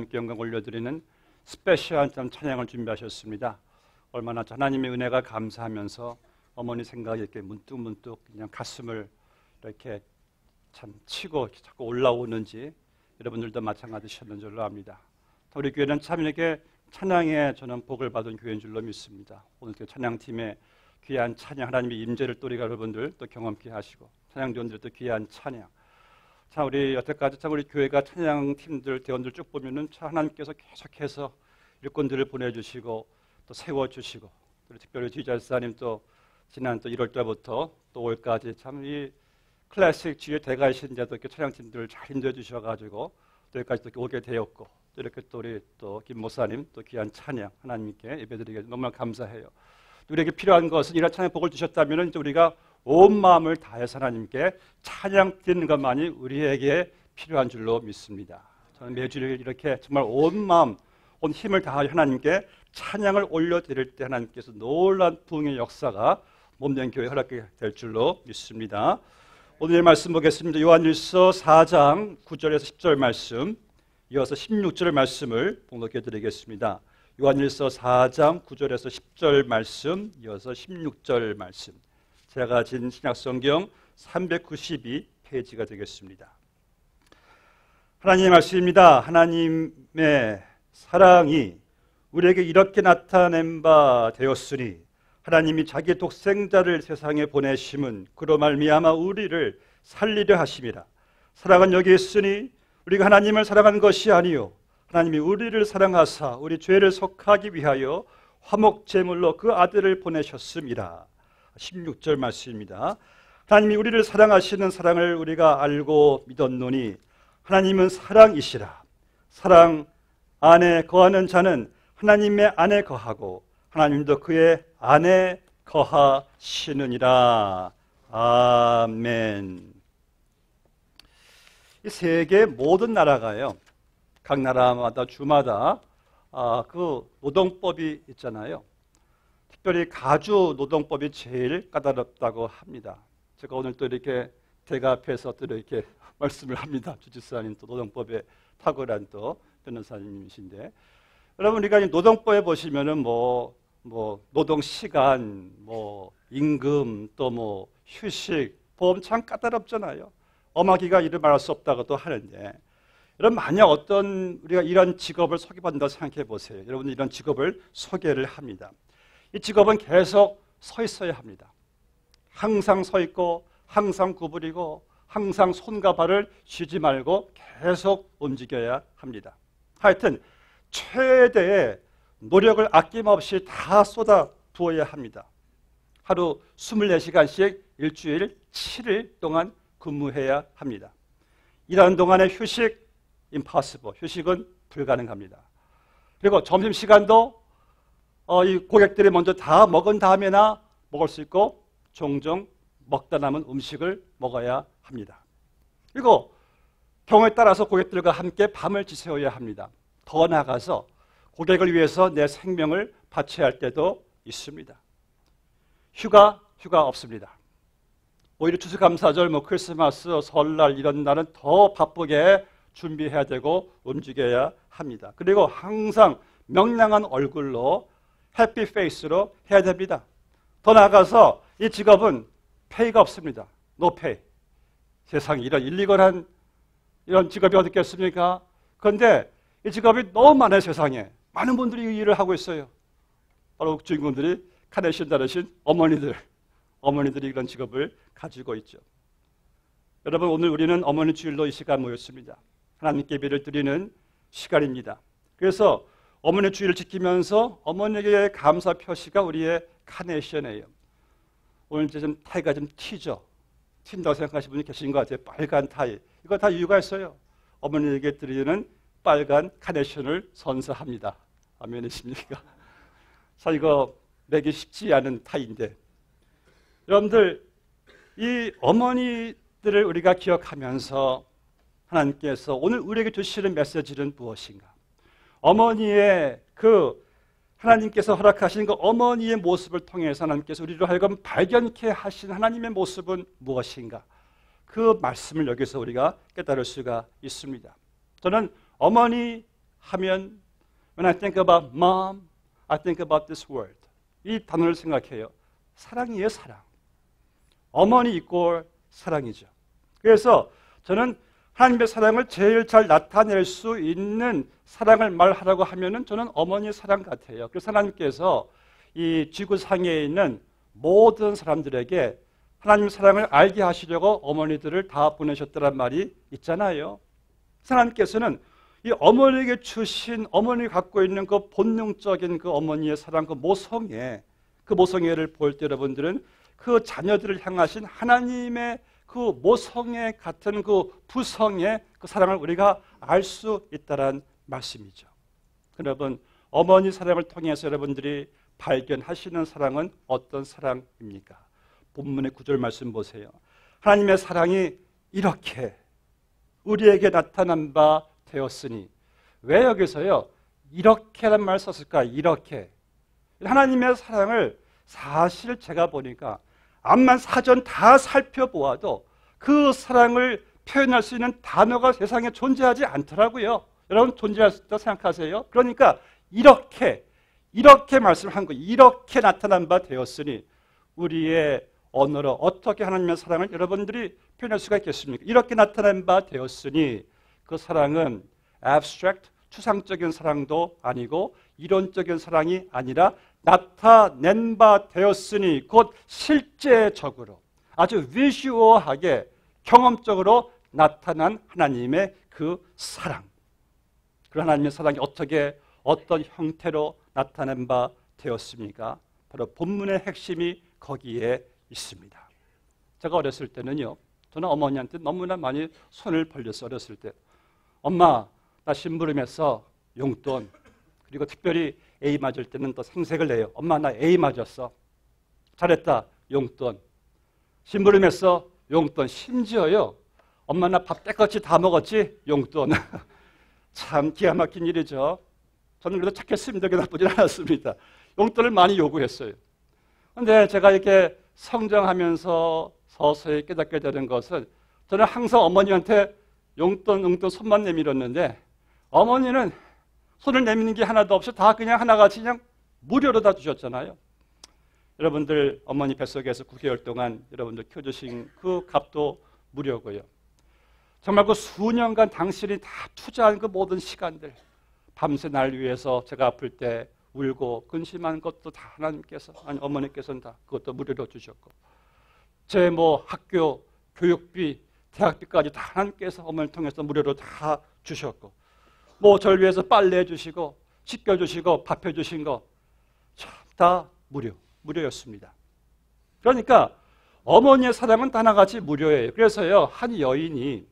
하나님께 영광 올려드리는 스페셜한 찬양을 준비하셨습니다. 얼마나 하나님의 은혜가 감사하면서 어머니 생각이 이렇게 문득문득 그냥 가슴을 이렇게 참 치고 자꾸 올라오는지 여러분들도 마찬가지셨는 줄로 압니다. 우리 교회는 참 이렇게 찬양에 저는 복을 받은 교회인 줄로 믿습니다. 오늘 찬양팀의 귀한 찬양, 하나님의 임재를 또 우리가 여러분들 또 경험케 하시고 찬양대원들 또 귀한 찬양. 자, 우리 여태까지 참 우리 교회가 찬양팀들 대원들 쭉 보면은 참 하나님께서 계속해서 일꾼들을 보내주시고 또 세워주시고 또 특별히 지휘자사님 또 지난 또 1월 달부터 또 5월까지 참 이 클래식 지휘 대가이신데도 이렇게 찬양팀들 잘 인도해 주셔가지고 또 여기까지 또 오게 되었고 또 이렇게 또 우리 또 김 목사님 또 귀한 찬양 하나님께 예배드리게 너무나 감사해요. 우리에게 필요한 것은 이런 찬양 복을 주셨다면 이제 우리가 온 마음을 다해서 하나님께 찬양 드리는 것만이 우리에게 필요한 줄로 믿습니다. 저는 매주 이렇게 정말 온 마음, 온 힘을 다하여 하나님께 찬양을 올려드릴 때 하나님께서 놀라운 부흥의 역사가 몸된 교회에 허락되게 될 줄로 믿습니다. 오늘의 말씀 보겠습니다. 요한일서 4장 9절에서 10절 말씀, 이어서 16절 말씀을 봉독해 드리겠습니다. 요한일서 4장 9절에서 10절 말씀, 이어서 16절 말씀. 제가 가진 신약성경 392페이지가 되겠습니다. 하나님의 말씀입니다. 하나님의 사랑이 우리에게 이렇게 나타낸 바 되었으니 하나님이 자기 독생자를 세상에 보내심은 그로 말미암아 우리를 살리려 하심이라. 사랑은 여기 있으니 우리가 하나님을 사랑한 것이 아니요 하나님이 우리를 사랑하사 우리 죄를 속하기 위하여 화목제물로 그 아들을 보내셨음이라. 16절 말씀입니다. 하나님이 우리를 사랑하시는 사랑을 우리가 알고 믿었노니 하나님은 사랑이시라. 사랑 안에 거하는 자는 하나님의 안에 거하고 하나님도 그의 안에 거하시느니라. 아멘. 이 세계 모든 나라가요, 각 나라마다 주마다 그 노동법이 있잖아요. 특별히 가주 노동법이 제일 까다롭다고 합니다. 제가 오늘 또 이렇게 대가 앞에서 또 이렇게 말씀을 합니다. 주지사님 또 노동법에 탁월한 또 변호사님이신데, 여러분 우리가 노동법에 보시면은 뭐 노동 시간, 뭐 임금, 또 뭐 휴식, 보험 참 까다롭잖아요. 엄하기가 이를 말할 수 없다고도 하는데, 여러분 만약 어떤 우리가 이런 직업을 소개받는다고 생각해 보세요. 여러분 이런 직업을 소개를 합니다. 이 직업은 계속 서 있어야 합니다. 항상 서 있고 항상 구부리고 항상 손과 발을 쉬지 말고 계속 움직여야 합니다. 하여튼 최대의 노력을 아낌없이 다 쏟아 부어야 합니다. 하루 24시간씩 일주일 7일 동안 근무해야 합니다. 일하는 동안에 휴식 impossible, 휴식은 불가능합니다. 그리고 점심시간도 이 고객들이 먼저 다 먹은 다음에나 먹을 수 있고 종종 먹다 남은 음식을 먹어야 합니다. 그리고 경우에 따라서 고객들과 함께 밤을 지새워야 합니다. 더 나아가서 고객을 위해서 내 생명을 바쳐야 할 때도 있습니다. 휴가 없습니다. 오히려 추수감사절, 크리스마스, 설날 이런 날은 더 바쁘게 준비해야 되고 움직여야 합니다. 그리고 항상 명랑한 얼굴로 해피 페이스로 해야 됩니다. 더 나아가서 이 직업은 페이가 없습니다. 노 페이. 세상에 이런 일리건한 이런 직업이 어디 있겠습니까? 그런데 이 직업이 너무 많아요. 세상에 많은 분들이 이 일을 하고 있어요. 바로 주인공들이 카네이션 다르신 어머니들이 이런 직업을 가지고 있죠. 여러분 오늘 우리는 어머니 주일로 이 시간 모였습니다. 하나님께 예배를 드리는 시간입니다. 그래서 어머니 주일을 지키면서 어머니에게 감사 표시가 우리의 카네이션이에요. 오늘 이제 좀 타이가 좀 튀죠. 튄다고 생각하시는 분이 계신 것 같아요. 빨간 타이. 이거 다 이유가 있어요. 어머니에게 드리는 빨간 카네이션을 선사합니다. 아멘이십니까? 자, 이거 매기 쉽지 않은 타이인데, 여러분들 이 어머니들을 우리가 기억하면서 하나님께서 오늘 우리에게 주시는 메시지는 무엇인가? 어머니의 그 하나님께서 허락하신 그 어머니의 모습을 통해서 하나님께서 우리로 하여금 발견케 하신 하나님의 모습은 무엇인가? 그 말씀을 여기서 우리가 깨달을 수가 있습니다. 저는 어머니 하면 When I think about mom, I think about this word. 이 단어를 생각해요. 사랑이에요, 사랑. 어머니 이꼴 사랑이죠. 그래서 저는 하나님의 사랑을 제일 잘 나타낼 수 있는 사랑을 말하라고 하면은 저는 어머니의 사랑 같아요. 그래서 하나님께서 이 지구상에 있는 모든 사람들에게 하나님의 사랑을 알게 하시려고 어머니들을 다 보내셨다는 말이 있잖아요. 하나님께서는 이 어머니에게 주신 어머니가 갖고 있는 그 본능적인 그 어머니의 사랑, 그 모성애를 볼 때 여러분들은 그 자녀들을 향하신 하나님의 그 모성애 같은 그 부성의 그 사랑을 우리가 알 수 있다는 말씀이죠. 여러분, 어머니 사랑을 통해서 여러분들이 발견하시는 사랑은 어떤 사랑입니까? 본문의 9절 말씀 보세요. 하나님의 사랑이 이렇게 우리에게 나타난 바 되었으니. 왜 여기서요? 이렇게라는 말을 썼을까? 이렇게. 하나님의 사랑을 사실 제가 보니까 암만 사전 다 살펴보아도 그 사랑을 표현할 수 있는 단어가 세상에 존재하지 않더라고요. 여러분 존재할 수 있다고 생각하세요? 그러니까 이렇게 말씀한 거예요. 이렇게 나타난 바 되었으니 우리의 언어로 어떻게 하나님의 사랑을 여러분들이 표현할 수가 있겠습니까? 이렇게 나타난 바 되었으니 그 사랑은 abstract, 추상적인 사랑도 아니고 이론적인 사랑이 아니라 나타낸 바 되었으니 곧 실제적으로 아주 비주얼하게 경험적으로 나타난 하나님의 그 사랑. 그 하나님의 사랑이 어떤 형태로 나타낸 바 되었습니까? 바로 본문의 핵심이 거기에 있습니다. 제가 어렸을 때는요, 저는 어머니한테 너무나 많이 손을 벌렸어요. 어렸을 때 엄마, 나 심부름해서 용돈, 그리고 특별히 A 맞을 때는 또 생색을 내요. 엄마, 나 A 맞았어. 잘했다. 용돈. 심부름했어. 용돈. 심지어요, 엄마, 나 밥 깨끗이 다 먹었지? 용돈. 참 기가 막힌 일이죠. 저는 그래도 착했습니다. 나쁘진 않았습니다. 용돈을 많이 요구했어요. 그런데 제가 이렇게 성장하면서 서서히 깨닫게 되는 것은 저는 항상 어머니한테 용돈 손만 내밀었는데 어머니는 손을 내미는 게 하나도 없이 다 그냥 하나같이 그냥 무료로 다 주셨잖아요. 여러분들 어머니 뱃속에서 9개월 동안 여러분들 키워주신 그 값도 무료고요. 정말 그 수년간 당신이 다 투자한 그 모든 시간들, 밤새 날 위해서 제가 아플 때 울고 근심한 것도 다 하나님께서, 아니 어머니께서는 다 그것도 무료로 주셨고, 제 학교 교육비, 대학비까지 다 하나님께서 어머니를 통해서 무료로 다 주셨고, 저를 위해서 빨래 해주시고 씻겨주시고 밥 해주신 거 다 무료였습니다. 그러니까 어머니의 사랑은 다 하나같이 무료예요. 그래서요, 한 여인이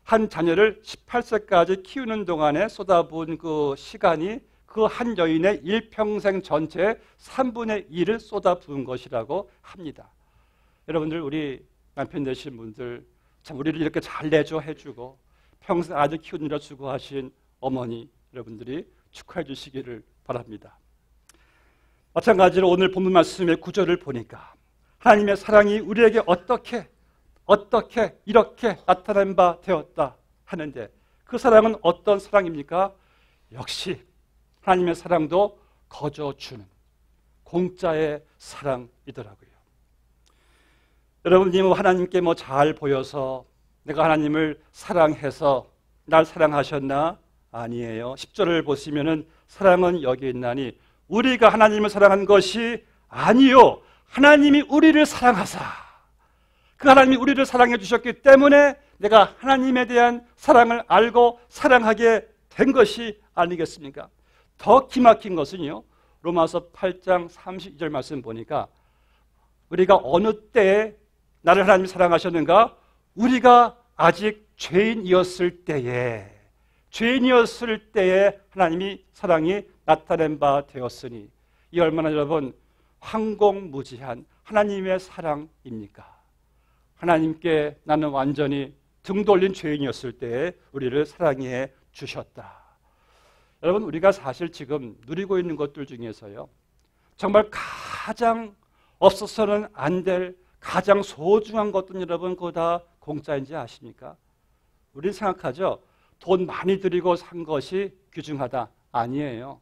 한 자녀를 18세까지 키우는 동안에 쏟아부은 그 시간이 그 한 여인의 일평생 전체의 3분의 1을 쏟아부은 것이라고 합니다. 여러분들, 우리 남편 되신 분들 참 우리를 이렇게 잘 내줘 해주고 평생 아들 키우느라 수고하신 어머니 여러분들이 축하해 주시기를 바랍니다. 마찬가지로 오늘 본문 말씀의 구절을 보니까 하나님의 사랑이 우리에게 어떻게 이렇게 나타난 바 되었다 하는데 그 사랑은 어떤 사랑입니까? 역시 하나님의 사랑도 거저 주는 공짜의 사랑이더라고요. 여러분이 하나님께 잘 보여서 내가 하나님을 사랑해서 날 사랑하셨나? 아니에요. 10절을 보시면은 사랑은 여기 있나니 우리가 하나님을 사랑한 것이 아니요, 하나님이 우리를 사랑하사, 그 하나님이 우리를 사랑해 주셨기 때문에 내가 하나님에 대한 사랑을 알고 사랑하게 된 것이 아니겠습니까? 더 기막힌 것은요, 로마서 8장 32절 말씀 보니까 우리가 어느 때에 나를 하나님이 사랑하셨는가? 우리가 아직 죄인이었을 때에 하나님이 사랑이 나타낸 바 되었으니, 이 얼마나 여러분 황공무지한 하나님의 사랑입니까? 하나님께 나는 완전히 등 돌린 죄인이었을 때에 우리를 사랑해 주셨다. 여러분, 우리가 사실 지금 누리고 있는 것들 중에서요, 정말 가장 없어서는 안 될 가장 소중한 것들은 여러분 그거 다 공짜인지 아십니까? 우리는 생각하죠. 돈 많이 들이고 산 것이 귀중하다. 아니에요.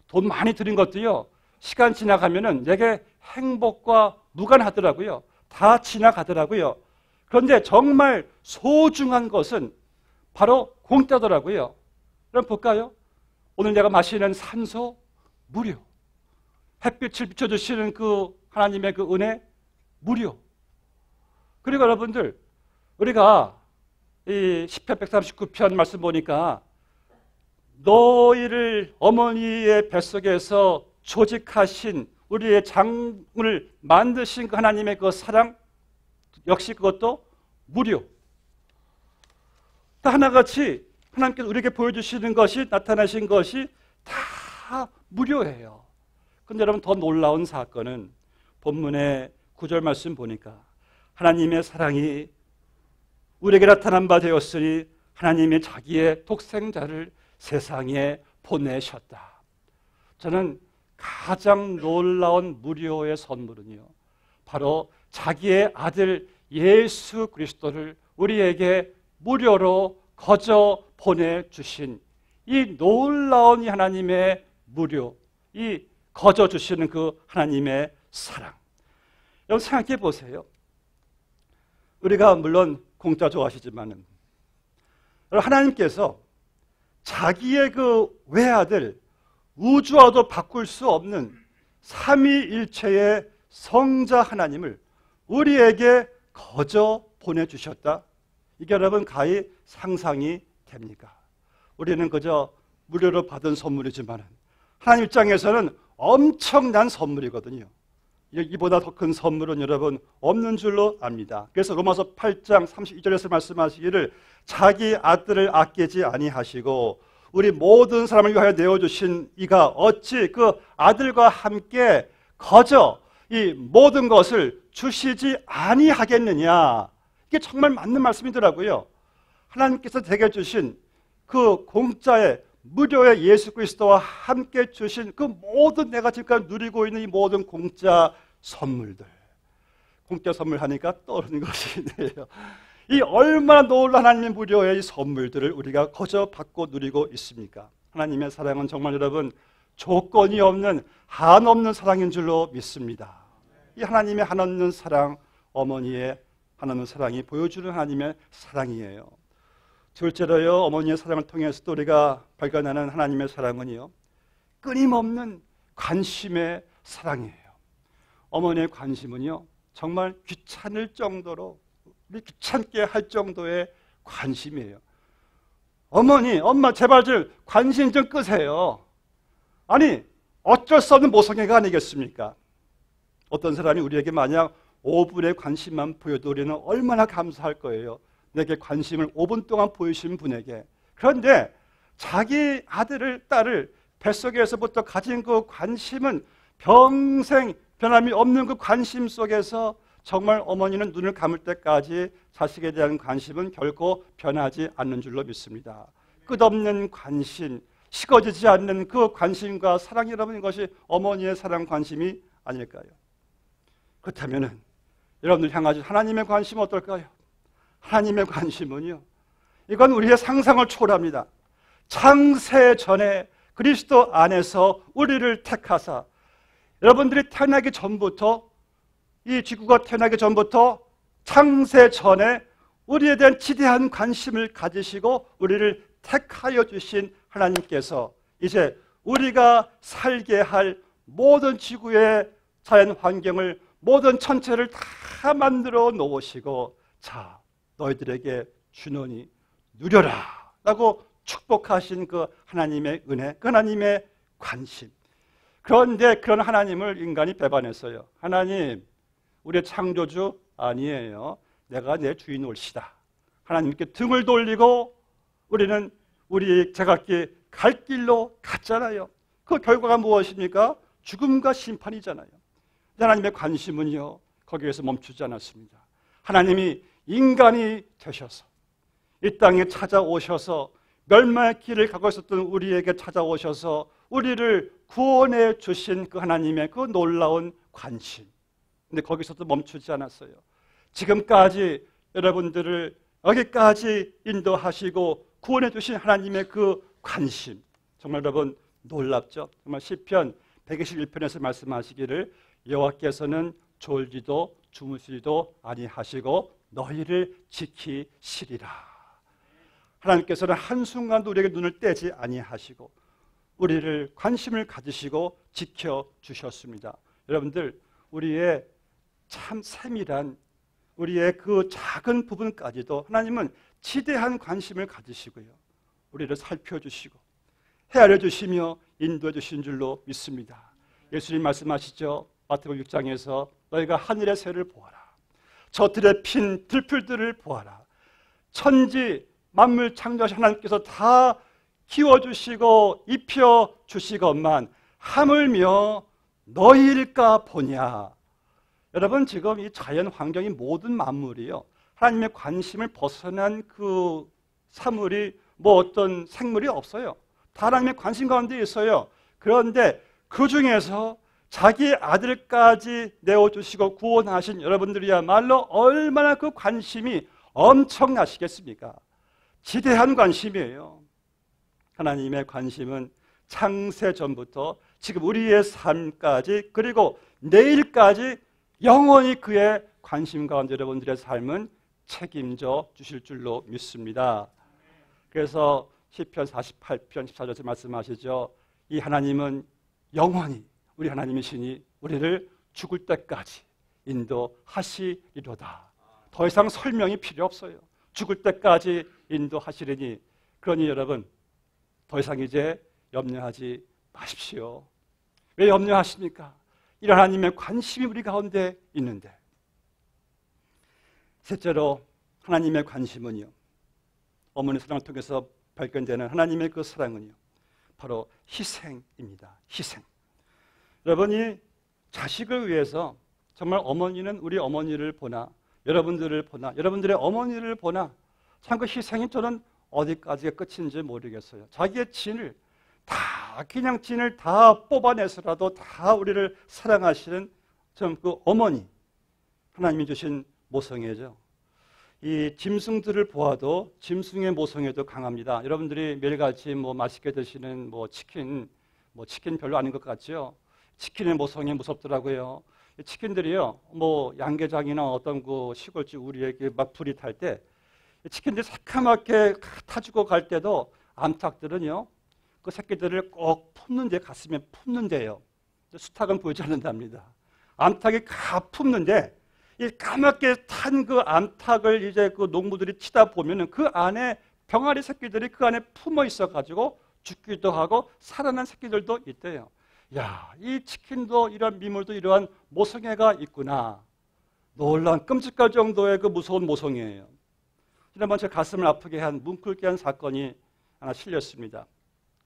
돈 많이 들인 것도요, 시간 지나가면은 내게 행복과 무관하더라고요. 다 지나가더라고요. 그런데 정말 소중한 것은 바로 공짜더라고요. 그럼 볼까요? 오늘 내가 마시는 산소 무료. 햇빛을 비춰주시는 그 하나님의 그 은혜 무료. 그리고 여러분들, 우리가 이 시편 139편 말씀 보니까 너희를 어머니의 뱃속에서 조직하신 우리의 장을 만드신 그 하나님의 그 사랑 역시 그것도 무료. 다 하나같이 하나님께서 우리에게 보여주시는 것이 나타나신 것이 다 무료예요. 그런데 여러분 더 놀라운 사건은 본문의 9절 말씀 보니까 하나님의 사랑이 우리에게 나타난 바 되었으니 하나님이 자기의 독생자를 세상에 보내셨다. 저는 가장 놀라운 무료의 선물은요, 바로 자기의 아들 예수 그리스도를 우리에게 무료로 거저 보내주신 이 놀라운 이 하나님의 무료, 이 거저 주시는 그 하나님의 사랑. 여러분 생각해 보세요. 우리가 물론 공짜 좋아하시지만은 하나님께서 자기의 그 외아들, 우주와도 바꿀 수 없는 삼위일체의 성자 하나님을 우리에게 거저 보내주셨다. 이게 여러분 가히 상상이 됩니까? 우리는 그저 무료로 받은 선물이지만 하나님 입장에서는 엄청난 선물이거든요. 이보다 더 큰 선물은 여러분 없는 줄로 압니다. 그래서 로마서 8장 32절에서 말씀하시기를 자기 아들을 아끼지 아니하시고 우리 모든 사람을 위하여 내어주신 이가 어찌 그 아들과 함께 거저 이 모든 것을 주시지 아니하겠느냐. 이게 정말 맞는 말씀이더라고요. 하나님께서 제게 주신 그 공짜의 무료의 예수 그리스도와 함께 주신 그 모든 내가 지금까지 누리고 있는 이 모든 공짜 선물들. 공짜 선물 하니까 떠오르는 것이 있네요. 이 얼마나 놀라운 하나님의 무료의 이 선물들을 우리가 거저 받고 누리고 있습니까? 하나님의 사랑은 정말 여러분 조건이 없는 한없는 사랑인 줄로 믿습니다. 이 하나님의 한없는 사랑, 어머니의 한없는 사랑이 보여주는 하나님의 사랑이에요. 둘째로요, 어머니의 사랑을 통해서도 우리가 발견하는 하나님의 사랑은요, 끊임없는 관심의 사랑이에요. 어머니의 관심은요, 정말 귀찮을 정도로, 우리 귀찮게 할 정도의 관심이에요. 어머니, 엄마 제발 좀 관심 좀 끄세요. 아니, 어쩔 수 없는 모성애가 아니겠습니까? 어떤 사람이 우리에게 만약 5분의 관심만 보여도 우리는 얼마나 감사할 거예요. 내게 관심을 5분 동안 보이신 분에게. 그런데 자기 아들을, 딸을 뱃속에서부터 가진 그 관심은 평생 변함이 없는 그 관심 속에서 정말 어머니는 눈을 감을 때까지 자식에 대한 관심은 결코 변하지 않는 줄로 믿습니다. 끝없는 관심, 식어지지 않는 그 관심과 사랑이 여러분, 이것이 어머니의 사랑 관심이 아닐까요? 그렇다면 여러분들 향하신 하나님의 관심은 어떨까요? 하나님의 관심은요, 이건 우리의 상상을 초월합니다. 창세 전에 그리스도 안에서 우리를 택하사, 여러분들이 태어나기 전부터, 이 지구가 태어나기 전부터 창세 전에 우리에 대한 지대한 관심을 가지시고 우리를 택하여 주신 하나님께서 이제 우리가 살게 할 모든 지구의 자연 환경을, 모든 천체를 다 만들어 놓으시고, 자, 너희들에게 주노니 누려라 라고 축복하신 그 하나님의 은혜, 그 하나님의 관심. 그런데 그런 하나님을 인간이 배반했어요. 하나님, 우리의 창조주 아니에요. 내가 내 주인 옳시다. 하나님께 등을 돌리고 우리는 우리 제각기 갈 길로 갔잖아요. 그 결과가 무엇입니까? 죽음과 심판이잖아요. 하나님의 관심은요, 거기에서 멈추지 않았습니다. 하나님이 인간이 되셔서 이 땅에 찾아오셔서 멸망의 길을 가고 있었던 우리에게 찾아오셔서 우리를 구원해 주신 그 하나님의 그 놀라운 관심. 근데 거기서도 멈추지 않았어요. 지금까지 여러분들을 여기까지 인도하시고 구원해 주신 하나님의 그 관심, 정말 여러분 놀랍죠? 정말 시편 121편에서 말씀하시기를 여호와께서는 졸지도 주무시지도 아니하시고 너희를 지키시리라. 하나님께서는 한순간도 우리에게 눈을 떼지 아니하시고 우리를 관심을 가지시고 지켜주셨습니다. 여러분들, 우리의 참 세밀한 우리의 그 작은 부분까지도 하나님은 지대한 관심을 가지시고요, 우리를 살펴주시고 헤아려 주시며 인도해 주신 줄로 믿습니다. 예수님 말씀하시죠. 마태복음 6장에서 너희가 하늘의 새를 보아라, 저 들에 핀 들풀들을 보아라. 천지 만물 창조하신 하나님께서 다 키워주시고 입혀주시건만 하물며 너희일까 보냐. 여러분, 지금 이 자연 환경이 모든 만물이요, 하나님의 관심을 벗어난 그 사물이 뭐 어떤 생물이 없어요. 다 하나님의 관심 가운데 있어요. 그런데 그 중에서 자기 아들까지 내어주시고 구원하신 여러분들이야말로 얼마나 그 관심이 엄청나시겠습니까? 지대한 관심이에요. 하나님의 관심은 창세 전부터 지금 우리의 삶까지, 그리고 내일까지 영원히 그의 관심 가운데 여러분들의 삶은 책임져 주실 줄로 믿습니다. 그래서 시편 48편 14절에 말씀하시죠. 이 하나님은 영원히 우리 하나님이시니 우리를 죽을 때까지 인도하시리로다. 더 이상 설명이 필요 없어요. 죽을 때까지 인도하시리니, 그러니 여러분 더 이상 이제 염려하지 마십시오. 왜 염려하십니까? 이런 하나님의 관심이 우리 가운데 있는데. 셋째로, 하나님의 관심은요, 어머니 사랑을 통해서 발견되는 하나님의 그 사랑은요, 바로 희생입니다. 희생. 여러분이 자식을 위해서 정말 어머니는 우리 어머니를 보나, 여러분들을 보나, 여러분들의 어머니를 보나, 참 그 희생이 저는 어디까지가 끝인지 모르겠어요. 자기의 진을 다, 그냥 진을 다 뽑아내서라도 다 우리를 사랑하시는 참 그 어머니, 하나님이 주신 모성애죠. 이 짐승들을 보아도 짐승의 모성애도 강합니다. 여러분들이 매일같이 뭐 맛있게 드시는 치킨 별로 아닌 것 같죠? 치킨의 모성애 무섭더라고요. 치킨들이요, 양계장이나 어떤 그 시골집 우리에게 막 불이 탈 때 치킨들이 새카맣게 타주고 갈 때도 암탉들은요, 그 새끼들을 꼭 품는데, 가슴에 품는데요. 수탉은 보이지 않는답니다. 암탉이 품는데, 이 까맣게 탄 그 암탉을 이제 그 농부들이 치다 보면은 그 안에 병아리 새끼들이 그 안에 품어 있어가지고 죽기도 하고 살아난 새끼들도 있대요. 야, 이 치킨도 이런 미물도 이러한 모성애가 있구나. 놀라운 끔찍할 정도의 그 무서운 모성애예요. 지난번 제 가슴을 아프게 한 뭉클게 한 사건이 하나 실렸습니다.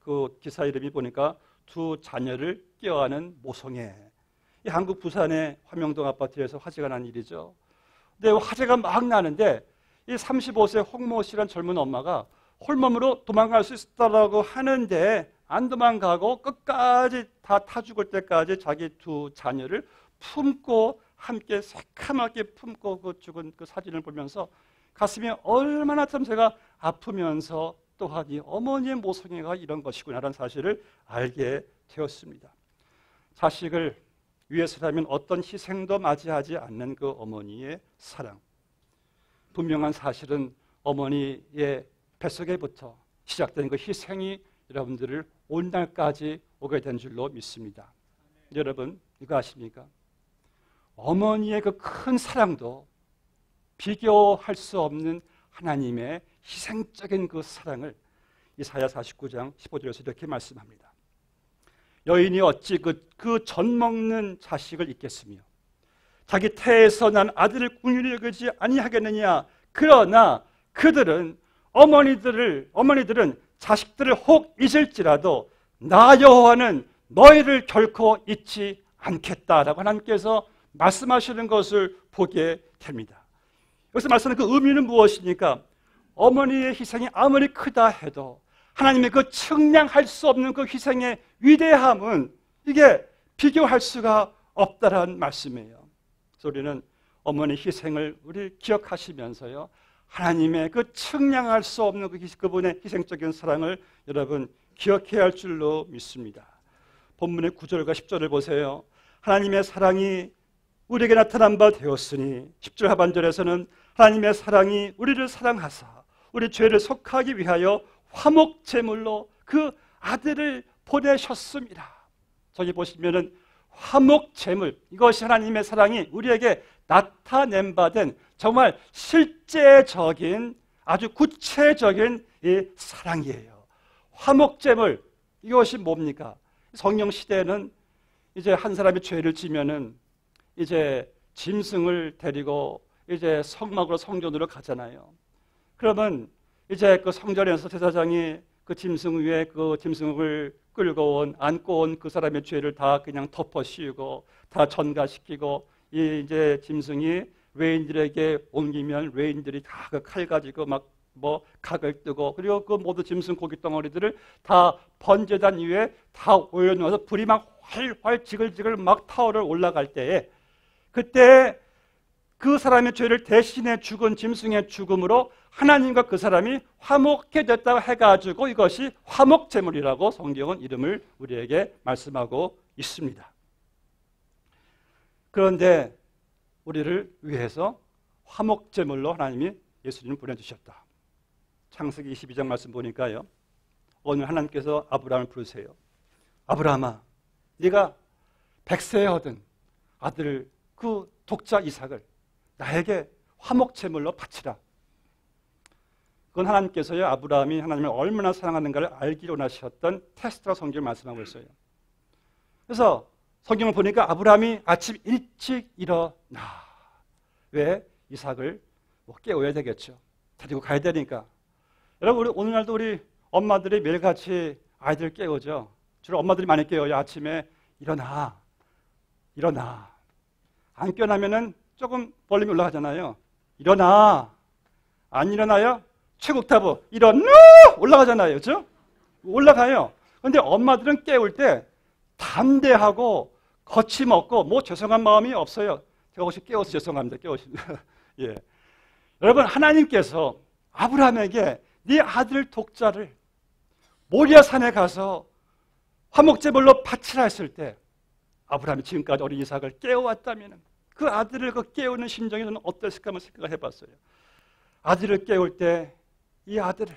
그 기사 이름이 보니까 두 자녀를 껴안은 모성애. 이 한국 부산의 화명동 아파트에서 화재가 난 일이죠. 근데 화재가 막 나는데 이 35세 홍모 씨란 젊은 엄마가 홀몸으로 도망갈 수 있다라고 하는데 안 도망가고 끝까지 다 타 죽을 때까지 자기 두 자녀를 품고 함께 새카맣게 품고 그 죽은 그 사진을 보면서 가슴이 얼마나 참 제가 아프면서 또한 이 어머니의 모성애가 이런 것이구나라는 사실을 알게 되었습니다. 자식을 위해서라면 어떤 희생도 맞이하지 않는 그 어머니의 사랑. 분명한 사실은 어머니의 뱃속에부터 시작된 그 희생이 여러분들을 오늘날까지 오게 된 줄로 믿습니다. 여러분, 이거 아십니까? 어머니의 그 큰 사랑도 비교할 수 없는 하나님의 희생적인 그 사랑을 이사야 49장 15절에서 이렇게 말씀합니다. 여인이 어찌 그 젖먹는 자식을 잊겠으며 자기 태에서 난 아들을 긍휼히 여기지 아니하겠느냐. 그러나 그들은 어머니들은 자식들을 혹 잊을지라도 나 여호와는 너희를 결코 잊지 않겠다라고 하나님께서 말씀하시는 것을 보게 됩니다. 여기서 말씀하는 그 의미는 무엇입니까? 어머니의 희생이 아무리 크다 해도 하나님의 그 측량할 수 없는 그 희생의 위대함은 이게 비교할 수가 없다라는 말씀이에요. 그래서 우리는 어머니 희생을 우리 기억하시면서요, 하나님의 그 측량할 수 없는 그분의 희생적인 사랑을 여러분 기억해야 할 줄로 믿습니다. 본문의 9절과 10절을 보세요. 하나님의 사랑이 우리에게 나타난 바 되었으니 10절 하반절에서는 하나님의 사랑이 우리를 사랑하사 우리 죄를 속하기 위하여 화목제물로 그 아들을 보내셨습니다. 저기 보시면은 화목제물, 이것이 하나님의 사랑이 우리에게 나타낸 바 된 정말 실제적인 아주 구체적인 이 사랑이에요. 화목제물, 이것이 뭡니까? 성령 시대에는 이제 한 사람이 죄를 지면은 이제 짐승을 데리고 이제 성막으로 성전으로 가잖아요. 그러면 이제 그 성전에서 제사장이 그 짐승 위에 그 짐승을 끌고 안고 온 그 사람의 죄를 다 그냥 덮어 씌우고 다 전가시키고 이 이제 짐승이 외인들에게 옮기면 외인들이 다 그 칼 가지고 막 뭐 각을 뜨고 그리고 그 모두 짐승 고기 덩어리들을 다 번제단 위에 다 올려놓아서 불이 막 활활 지글지글 막 타오르 올라갈 때에 그때 그 사람의 죄를 대신해 죽은 짐승의 죽음으로 하나님과 그 사람이 화목해 됐다고 해가지고 이것이 화목제물이라고 성경은 이름을 우리에게 말씀하고 있습니다. 그런데 우리를 위해서 화목제물로 하나님이 예수님을 보내주셨다. 창세기 22장 말씀 보니까요, 오늘 하나님께서 아브라함을 부르세요. 아브라함아, 네가 백세에 얻은 아들 그 독자 이삭을 나에게 화목제물로 바치라. 그건 하나님께서요, 아브라함이 하나님을 얼마나 사랑하는가를 알기로 원하셨던 테스트라 성경을 말씀하고 있어요. 그래서 성경을 보니까 아브라함이 아침 일찍 일어나. 왜? 이삭을 깨워야 되겠죠. 데리고 가야 되니까. 여러분, 우리 오늘날도 우리 엄마들이 매일같이 아이들 깨우죠. 주로 엄마들이 많이 깨워요. 아침에 일어나. 일어나. 안 깨어나면은 조금 볼륨이 올라가잖아요. 일어나. 안 일어나요? 최국타브 일어나! 올라가잖아요. 그렇죠? 올라가요. 그런데 엄마들은 깨울 때 담대하고 거침없고 뭐 죄송한 마음이 없어요. 제가 혹시 깨워서 죄송합니다. 깨우십니다. 예. 여러분, 하나님께서 아브라함에게 네 아들 독자를 모리아 산에 가서 화목제물로 바치라 했을 때 아브라함이 지금까지 어린 이삭을 깨워왔다면 그 아들을 그 깨우는 심정이 저는 어땠을까 한번 생각을 해봤어요. 아들을 깨울 때 이 아들을,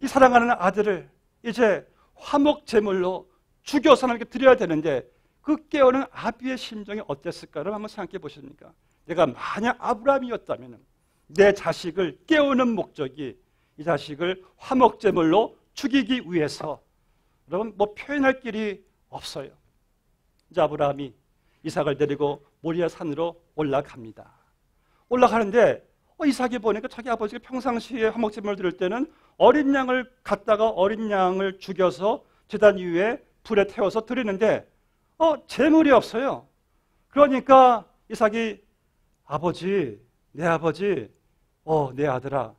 이 사랑하는 아들을 이제 화목제물로 죽여서 하나님께 드려야 되는데 그 깨우는 아비의 심정이 어땠을까를 한번 생각해 보십니까? 내가 만약 아브라함이었다면 내 자식을 깨우는 목적이 이 자식을 화목제물로 죽이기 위해서, 여러분 뭐 표현할 길이 없어요. 이제 아브라함이 이삭을 데리고 모리아 산으로 올라갑니다. 올라가는데 이삭이 보니까 자기 아버지가 평상시에 화목제물을 드릴 때는 어린 양을 갖다가 어린 양을 죽여서 제단 위에 불에 태워서 드리는데 제물이 없어요. 그러니까 이삭이 아버지, 내 아버지, 내 아들아,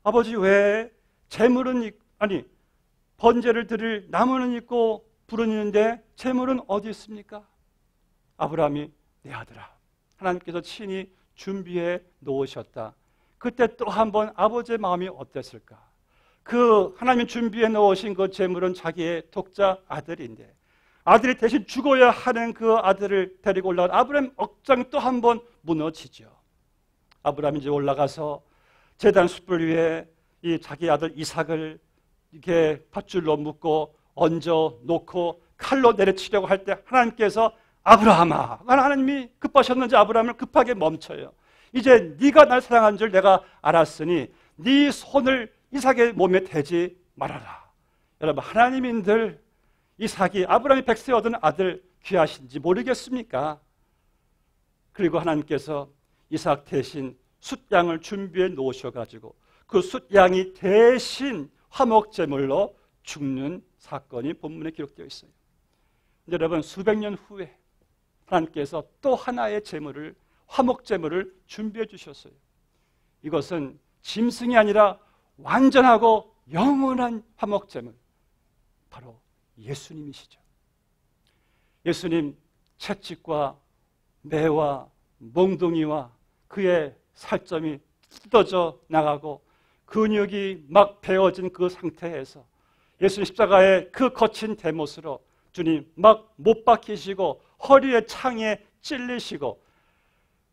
아버지 왜 제물은 아니 번제를 드릴 나무는 있고 불은 있는데 제물은 어디 있습니까? 아브라함이 내 아들아, 하나님께서 친히 준비해 놓으셨다. 그때 또 한 번 아버지의 마음이 어땠을까? 그 하나님이 준비해 놓으신 그 제물은 자기의 독자 아들인데 아들이 대신 죽어야 하는 그 아들을 데리고 올라간 아브라함 억장이 또 한 번 무너지죠. 아브라함이 이제 올라가서 제단 숯불 위에 이 자기 아들 이삭을 이렇게 밧줄로 묶고 얹어 놓고 칼로 내려치려고 할 때 하나님께서 아브라함아, 하나님이 급하셨는지 아브라함을 급하게 멈춰요. 이제 네가 날 사랑한 줄 내가 알았으니 네 손을 이삭의 몸에 대지 말아라. 여러분, 하나님인들 이삭이 아브라함이 백세 얻은 아들 귀하신지 모르겠습니까? 그리고 하나님께서 이삭 대신 숫양을 준비해 놓으셔가지고 그 숫양이 대신 화목제물로 죽는 사건이 본문에 기록되어 있어요. 여러분, 수백 년 후에 하나님께서 또 하나의 제물을, 화목제물을 준비해 주셨어요. 이것은 짐승이 아니라 완전하고 영원한 화목제물, 바로 예수님이시죠. 예수님 채찍과 매와 몽둥이와 그의 살점이 뜯어져 나가고 근육이 막 베어진 그 상태에서 예수님 십자가의 그 거친 대못으로 주님 막 못 박히시고 허리에 창에 찔리시고,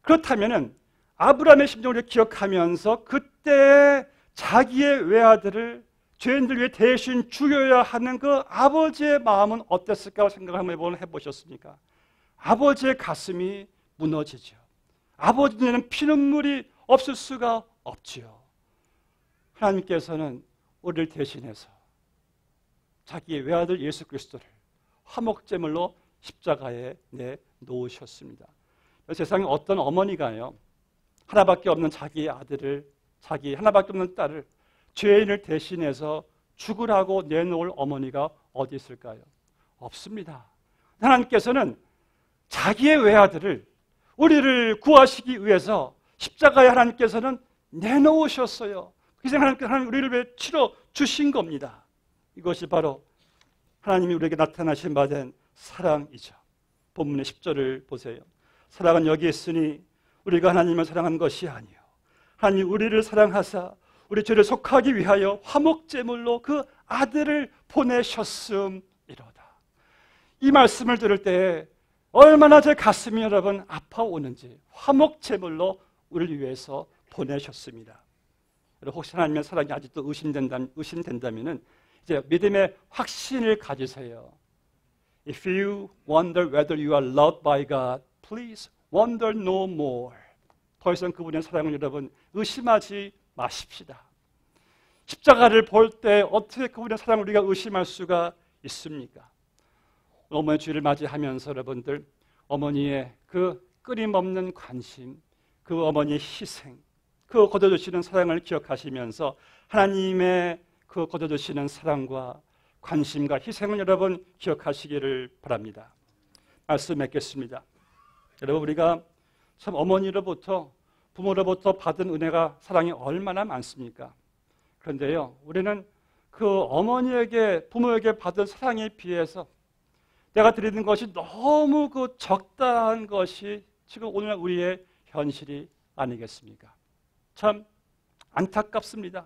그렇다면은 아브라함의 심정을 기억하면서 그때 자기의 외아들을 죄인들 위해 대신 죽여야 하는 그 아버지의 마음은 어땠을까 생각을 한번 해보셨습니까? 아버지의 가슴이 무너지죠. 아버지 눈에는 피눈물이 없을 수가 없지요. 하나님께서는 우리를 대신해서 자기의 외아들 예수 그리스도를 화목제물로 십자가에 내놓으셨습니다. 세상에 어떤 어머니가요, 하나밖에 없는 자기의 아들을, 자기 하나밖에 없는 딸을 죄인을 대신해서 죽으라고 내놓을 어머니가 어디 있을까요? 없습니다. 하나님께서는 자기의 외아들을, 우리를 구하시기 위해서 십자가에 하나님께서는 내놓으셨어요. 그래서 하나님 우리를 위해 치러 주신 겁니다. 이것이 바로 하나님이 우리에게 나타나신 바 된 사랑이죠. 본문의 10절을 보세요. 사랑은 여기 있으니 우리가 하나님을 사랑한 것이 아니요 하나님이 우리를 사랑하사 우리 죄를 속하기 위하여 화목제물로 그 아들을 보내셨음이로다. 이 말씀을 들을 때 얼마나 제 가슴이 여러분 아파오는지, 화목제물로 우리를 위해서 보내셨습니다. 여러분, 혹시 하나님의 사랑이 아직도 의심된다면 이제 믿음의 확신을 가지세요. If you wonder whether you are loved by God, please wonder no more. 더 이상 그분의 사랑을 여러분 의심하지 마십시다. 십자가를 볼 때 어떻게 그분의 사랑을 우리가 의심할 수가 있습니까? 어머니 주일을 맞이하면서 여러분들, 어머니의 그 끊임없는 관심, 그 어머니의 희생, 그 거둬주시는 사랑을 기억하시면서 하나님의 그 거둬주시는 사랑과 관심과 희생을 여러분 기억하시기를 바랍니다. 말씀 맺겠습니다. 여러분, 우리가 참 어머니로부터, 부모로부터 받은 은혜가, 사랑이 얼마나 많습니까? 그런데요, 우리는 그 어머니에게, 부모에게 받은 사랑에 비해서 내가 드리는 것이 너무 그 적당한 것이 지금 오늘 우리의 현실이 아니겠습니까? 참 안타깝습니다.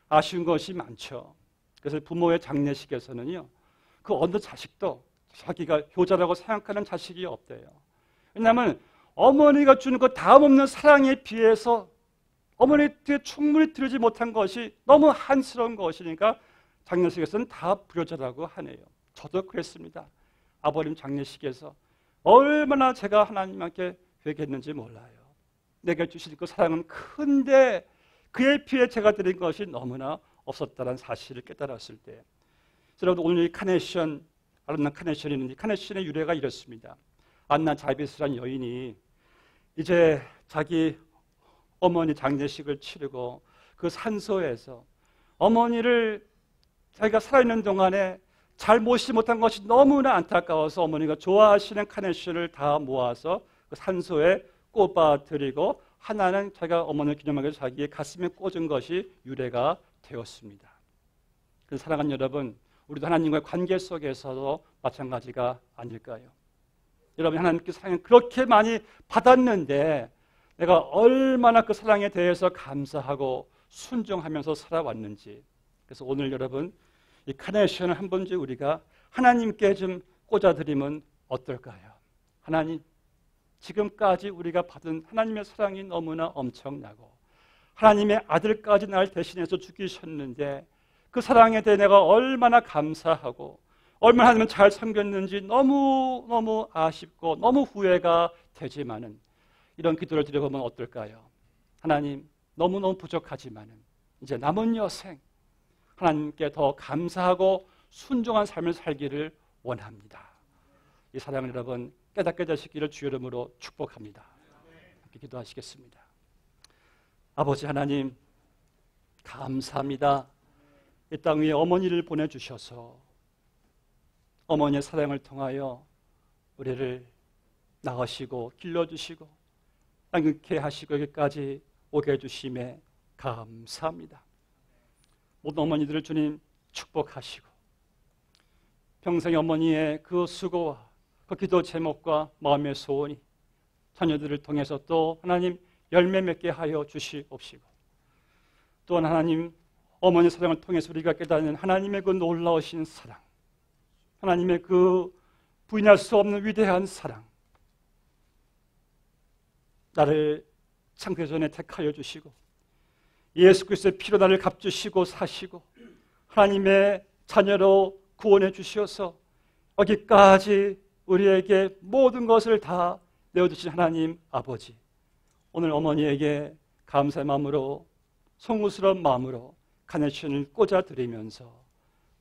아쉬운 것이 많죠. 그래서 부모의 장례식에서는요, 그 어느 자식도 자기가 효자라고 생각하는 자식이 없대요. 왜냐하면 어머니가 주는 그 다음 없는 사랑에 비해서 어머니한테 충분히 드리지 못한 것이 너무 한스러운 것이니까 장례식에서는 다 불효자라고 하네요. 저도 그랬습니다. 아버님 장례식에서 얼마나 제가 하나님께 회개했는지 몰라요. 내게 주신 그 사랑은 큰데 그에 비해 제가 드린 것이 너무나 없었다는 사실을 깨달았을 때, 여러분, 오늘 이 카네이션, 아름다운 카네이션이 있는데, 카네이션의 유래가 이렇습니다. 안나 자비스라는 여인이 이제 자기 어머니 장례식을 치르고 그 산소에서 어머니를 자기가 살아있는 동안에 잘 모시지 못한 것이 너무나 안타까워서 어머니가 좋아하시는 카네이션을 다 모아서 그 산소에 꼽아드리고 하나는 자기가 어머니를 기념하기 위해서 자기의 가슴에 꽂은 것이 유래가 되었습니다. 그 사랑하는 여러분, 우리도 하나님과의 관계 속에서도 마찬가지가 아닐까요? 여러분, 하나님께 사랑을 그렇게 많이 받았는데 내가 얼마나 그 사랑에 대해서 감사하고 순종하면서 살아왔는지. 그래서 오늘 여러분, 이 카네이션을 한 번쯤 우리가 하나님께 좀 꽂아드리면 어떨까요? 하나님, 지금까지 우리가 받은 하나님의 사랑이 너무나 엄청나고 하나님의 아들까지 날 대신해서 죽이셨는데 그 사랑에 대해 내가 얼마나 감사하고 얼마나 하나님을 잘 섬겼는지 너무너무 아쉽고 너무 후회가 되지만은 이런 기도를 드려보면 어떨까요? 하나님, 너무너무 부족하지만은 이제 남은 여생 하나님께 더 감사하고 순종한 삶을 살기를 원합니다. 이 사랑을 여러분 깨닫게 되시기를 주의 이름으로 축복합니다. 함께 기도하시겠습니다. 아버지 하나님, 감사합니다. 이 땅 위에 어머니를 보내주셔서 어머니의 사랑을 통하여 우리를 낳으시고 길러주시고 땅긋게 하시고 여기까지 오게 해주심에 감사합니다. 모든 어머니들을 주님 축복하시고 평생 어머니의 그 수고와 그 기도 제목과 마음의 소원이 자녀들을 통해서 또 하나님 열매 맺게 하여 주시옵시고 또한 하나님 어머니 사랑을 통해서 우리가 깨닫는 하나님의 그 놀라우신 사랑, 하나님의 그 부인할 수 없는 위대한 사랑, 나를 창세 전에 택하여 주시고 예수 그리스도의 피로 나를 값주시고 사시고 하나님의 자녀로 구원해 주셔서 여기까지 우리에게 모든 것을 다 내어주신 하나님 아버지, 오늘 어머니에게 감사의 마음으로 송구스러운 마음으로 카네이션을 꽂아드리면서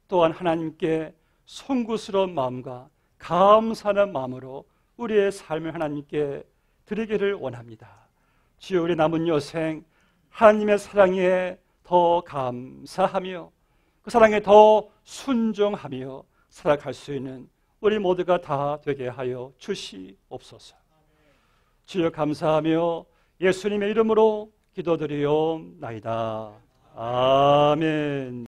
또한 하나님께 송구스러운 마음과 감사하는 마음으로 우리의 삶을 하나님께 드리기를 원합니다. 주여, 우리 남은 여생 하나님의 사랑에 더 감사하며 그 사랑에 더 순종하며 살아갈 수 있는 우리 모두가 다 되게 하여 주시옵소서. 주여, 감사하며 예수님의 이름으로 기도드리옵나이다. 아멘.